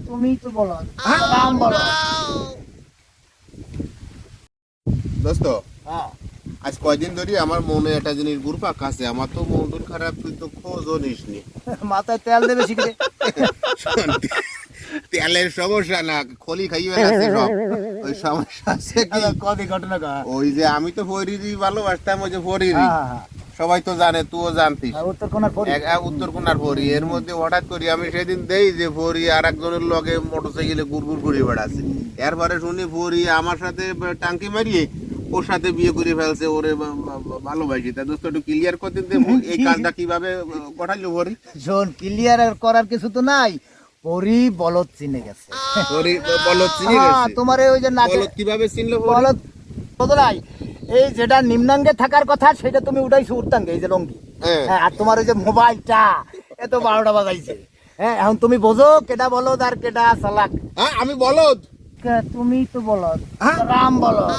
তুমি তো বলো রাম বলো। দোস্ত হ্যাঁ আজ কয়দিন ধরে আমার মনে একটা জিনিস ঘুরপাক আছে, আমার তো মন টন খারাপ, তুই তো খোঁজও নিসনি। মাথায় তেল দেবে শিখে। শোন, তেলের সমস্যা না, খলি খাইয়ে গেছে সব। ওই সমস্যা আছে কি, কদি ঘটনা কা। ওই যে আমি তো ফরিরি ভালোবাসতাম, ওই যে ফরিরি হ্যাঁ হ্যাঁ সবাই তো জানে, তুইও জানতিস। হ্যাঁ, উত্তর কোনার পরি। উত্তর কোনার ফরি, এর মধ্যে হঠাৎ করে আমি সেদিন দেই যে ফরি আর একজনের লগে মোটরসাইকেলে গুড়গুড় করে বেড়াচ্ছে। এরপরে শুনি ফরি আমার সাথে টাঙ্কি মারিয়ে ওর সাথে বিয়ে করে ফেলছে, ওরে ভালোবাসি। তা দোস্ত একটু ক্লিয়ার করে দিন, এই কাজটা কিভাবে ঘটাইলো ফরি? শোন, ক্লিয়ার করার কিছু তো নাই। পরি বলদ চিনে গেছে। ফরি বলদ চিনে হ্যাঁ, গেছে? তোমার ওই যে নাকে বলদ কিভাবে চিনলো ফরি? বলদ বদলাই। এই যেটা নিম্নাঙ্গে থাকার কথা সেটা তুমি উঠাইছো উত্তাঙ্গে, এই যে লঙ্গি। হ্যাঁ। হ্যাঁ, আর তোমার ওই যে মোবাইলটা এ তো 12টা বাজাইছে। হ্যাঁ, এখন তুমি বোঝো কেডা বলদ আর কেডা চালাক। হ্যাঁ আমি বলদ। তুমি তো বলদ হ্যাঁ? রাম বলদ।